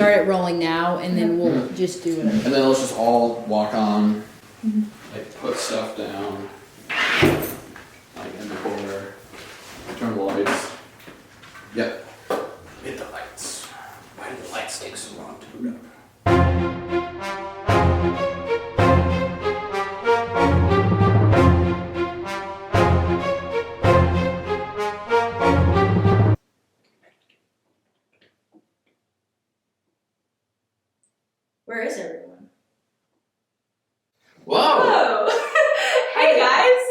Start it rolling now, and then we'll just do it. And then let's just all walk on, like put stuff down, like in the corner, turn the lights. Yep. Hit the lights. Why do the lights take so long to boot up? Where is everyone? Whoa! Hey guys!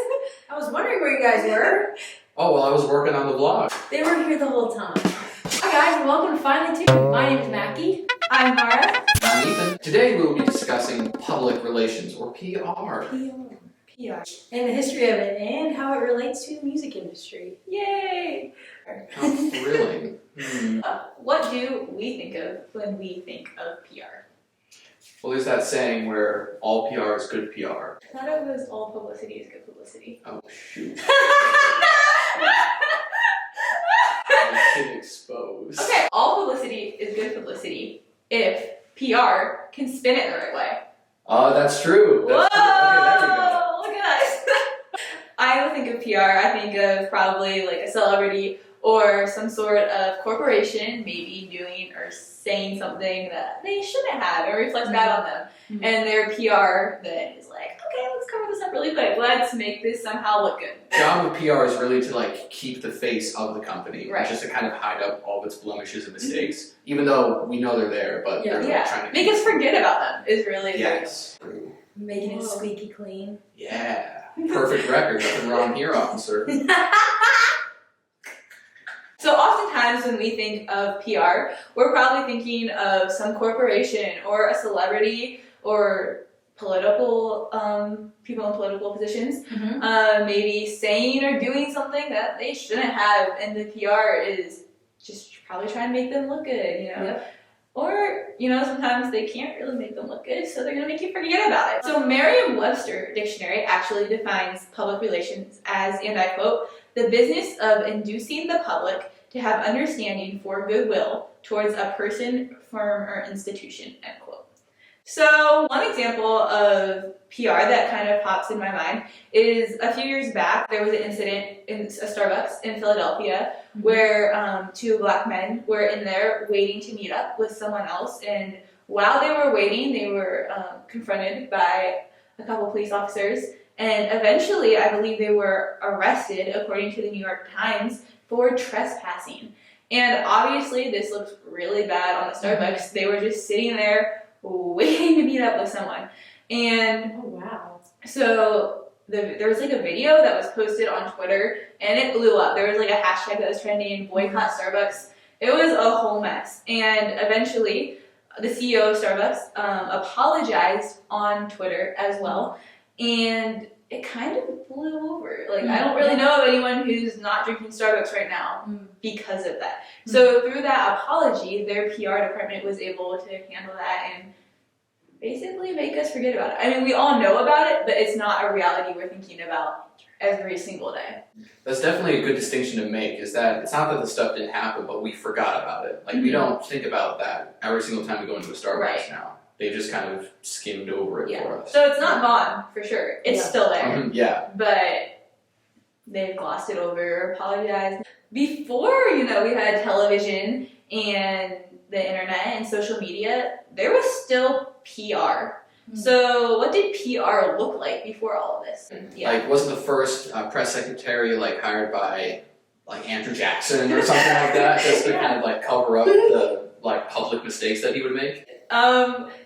I was wondering where you guys were. Oh, well, I was working on the vlog. They were here the whole time. Hi guys, and welcome to Finally Tuned. My name is Macki. I'm Marah. I'm Ethan. Today we will be discussing public relations, or PR. PR. And the history of it, and how it relates to the music industry. Yay! How thrilling. What do we think of when we think of PR? Well, there's that saying where all PR is good PR. I thought it was all publicity is good publicity. Oh, shoot. I get exposed. Okay, all publicity is good publicity if PR can spin it the right way. Oh, that's true. Whoa! That's true. Okay, there we go. Look at us. I would think of PR, I think of probably like a celebrity or some sort of corporation maybe doing or saying something that they shouldn't have or reflects bad on them. And their PR then is like, okay, let's cover this up really quick. Let's make this somehow look good. The job of PR is really to like keep the face of the company, Right. just to kind of hide up all of its blemishes and mistakes, even though we know they're there, but they're like trying to Make us forget about them is really Yes. Making it squeaky clean. Yeah. Perfect record. Nothing wrong here, officer. So oftentimes when we think of PR, we're probably thinking of some corporation or a celebrity or political people in political positions, maybe saying or doing something that they shouldn't have, and the PR is just probably trying to make them look good, you know. Yep. Or, you know, sometimes they can't really make them look good, so they're going to make you forget about it. So Merriam-Webster dictionary actually defines public relations as, and I quote, the business of inducing the public to have understanding for goodwill towards a person, firm, or institution, end quote. So one example of PR that kind of pops in my mind is a few years back, there was an incident in a Starbucks in Philadelphia where two black men were in there waiting to meet up with someone else, and while they were waiting, they were confronted by a couple police officers, and eventually I believe they were arrested, according to the New York Times, for trespassing. And obviously this looks really bad on the Starbucks. They were just sitting there waiting to meet up with someone. And Oh wow. so there was like a video that was posted on Twitter and it blew up. There was like a hashtag that was trending, boycott Starbucks. It was a whole mess. And eventually the CEO of Starbucks apologized on Twitter as well. And it kind of blew over. Like, I don't really know of anyone who's not drinking Starbucks right now because of that. So through that apology, their PR department was able to handle that and basically make us forget about it. I mean, we all know about it, but it's not a reality we're thinking about every single day. That's definitely a good distinction to make, is that it's not that the stuff didn't happen, but we forgot about it. Like, we don't think about that every single time we go into a Starbucks now. They just kind of skimmed over it for us. So it's not gone, for sure. It's still there. Yeah. But they've glossed it over, apologized. Before, you know, we had television and the internet and social media, there was still PR. So what did PR look like before all of this? Like, wasn't the first press secretary like hired by like Andrew Jackson or something like that, just to kind of like cover up the like public mistakes that he would make?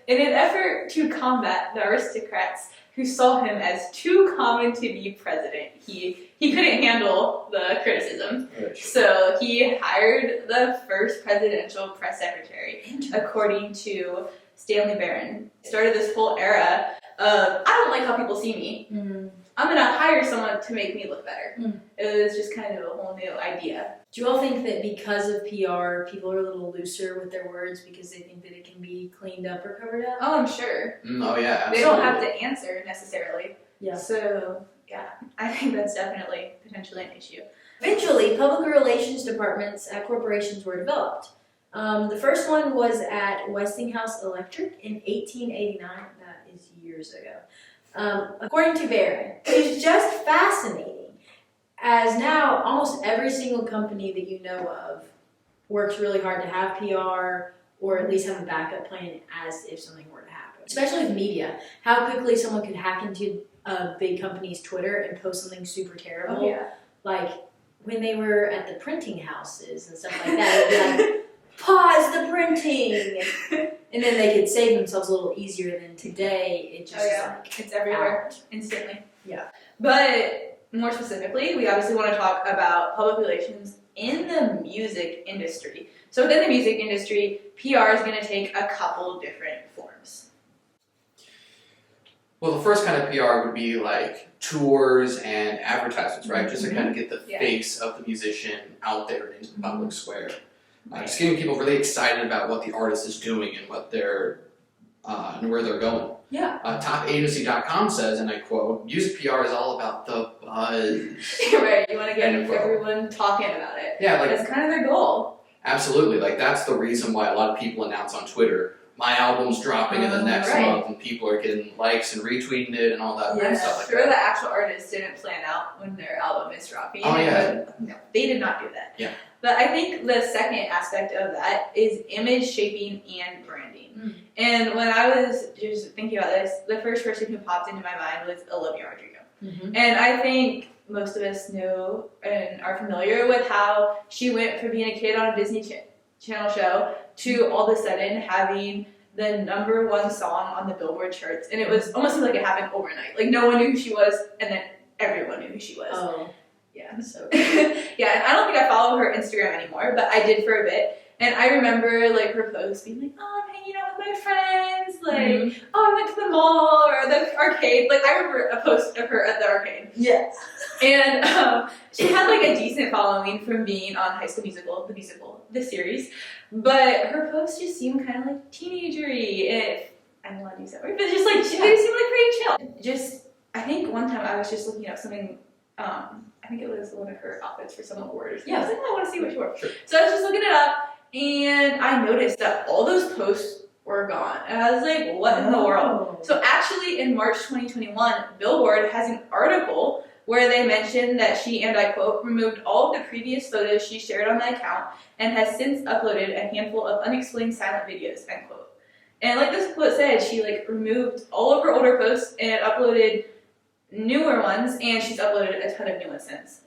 In an effort to combat the aristocrats who saw him as too common to be president, he couldn't handle the criticism. So he hired the first presidential press secretary, according to Stanley Barron. Started this whole era of, I don't like how people see me. I'm gonna hire someone to make me look better. It was just kind of a whole new idea. Do you all think that because of PR, people are a little looser with their words because they think that it can be cleaned up or covered up? Oh, I'm sure. Oh yeah, absolutely. They don't have to answer necessarily. Yeah. So, yeah, I think that's definitely potentially an issue. Eventually, public relations departments at corporations were developed. The first one was at Westinghouse Electric in 1889. That is years ago. According to Barron, it is just fascinating, as now almost every single company that you know of works really hard to have PR or at least have a backup plan as if something were to happen. Especially with media, how quickly someone could hack into a big company's Twitter and post something super terrible. Oh, yeah. Like when they were at the printing houses and stuff like that, it'd be like, pause the printing! And then they could save themselves a little easier than today. It just is like, it's everywhere out. instantly. Yeah. But more specifically, we obviously want to talk about public relations in the music industry. So within the music industry, PR is going to take a couple different forms. Well, the first kind of PR would be like tours and advertisements, right? Just to kind of get the face of the musician out there into the public square. Just getting people really excited about what the artist is doing and what they're and where they're going. Yeah. Topagency.com says, and I quote, "Music PR is all about the buzz." Right. You want to get everyone talking about it. Yeah, like that's kind of their goal. Absolutely. Like that's the reason why a lot of people announce on Twitter, my album's dropping in the next month, and people are getting likes and retweeting it and all that kind of stuff like sure that. The actual artist didn't plan out when their album is dropping. Oh, yeah. No, they did not do that. Yeah. But I think the second aspect of that is image shaping and branding. And when I was just thinking about this, the first person who popped into my mind was Olivia Rodrigo. And I think most of us know and are familiar with how she went from being a kid on a Disney Channel show to all of a sudden having the #1 song on the Billboard charts. And it was almost like it happened overnight. Like no one knew who she was, and then everyone knew who she was. Oh. Yeah. So yeah, and I don't think I follow her Instagram anymore, but I did for a bit. And I remember like her posts being like, "Oh, I'm hanging out with my friends. Like, oh, I went to the mall or the arcade." Like I remember a post of her at the arcade. Yes. And she had like a decent following from being on High School Musical, the series. But her posts just seemed kind of like teenagery. If I don't want to use that word, but just like they seemed like pretty chill. Just I think one time I was just looking up something. I think it was one of her outfits for some awards. Yeah, I was like, oh, I want to see what she wore. Sure. So I was just looking it up, and I noticed that all those posts were gone. And I was like, what in the world? So actually, in March 2021, Billboard has an article where they mentioned that she, and I quote, removed all of the previous photos she shared on the account and has since uploaded a handful of unexplained silent videos, end quote. And like this quote said, she like removed all of her older posts and uploaded newer ones, and she's uploaded a ton of new ones since.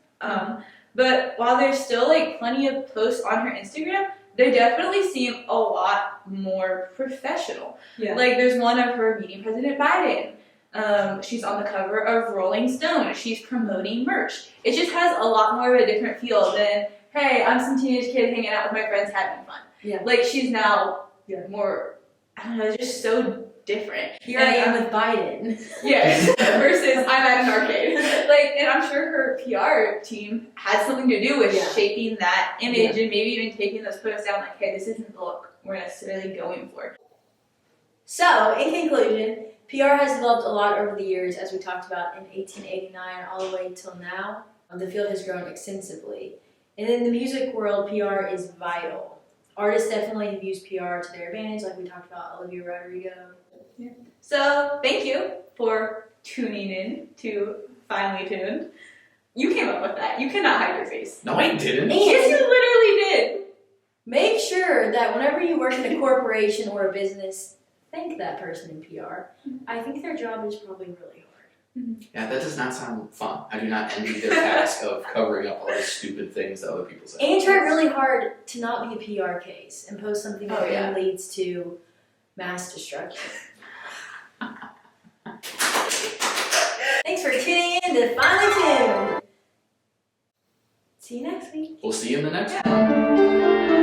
But while there's still like plenty of posts on her Instagram, they definitely seem a lot more professional. Yeah. Like there's one of her meeting President Biden. She's on the cover of Rolling Stone. She's promoting merch. It just has a lot more of a different feel than, hey, I'm some teenage kid hanging out with my friends having fun. Yeah. Like she's now more, I don't know, just so different. Here I am with Biden. Yes. Versus I'm at an arcade. Like, and I'm sure her PR team had something to do with shaping that image and maybe even taking those posts down like, hey, this isn't the look we're necessarily going for. So, in conclusion, PR has developed a lot over the years, as we talked about in 1889 all the way till now. The field has grown extensively. And in the music world, PR is vital. Artists definitely have used PR to their advantage, like we talked about Olivia Rodrigo. Yeah. So, thank you for tuning in to Finally Tuned. You came up with that. You cannot hide your face. No, I didn't. Yes, you literally did. Make sure that whenever you work in a corporation or a business, thank that person in PR. I think their job is probably really hard. Yeah, that does not sound fun. I do not envy their task of covering up all the stupid things that other people say. And try really hard to not be a PR case and post something that then leads to mass destruction. Thanks for tuning in to Finally Tuned. See you next week. We'll see you in the next one.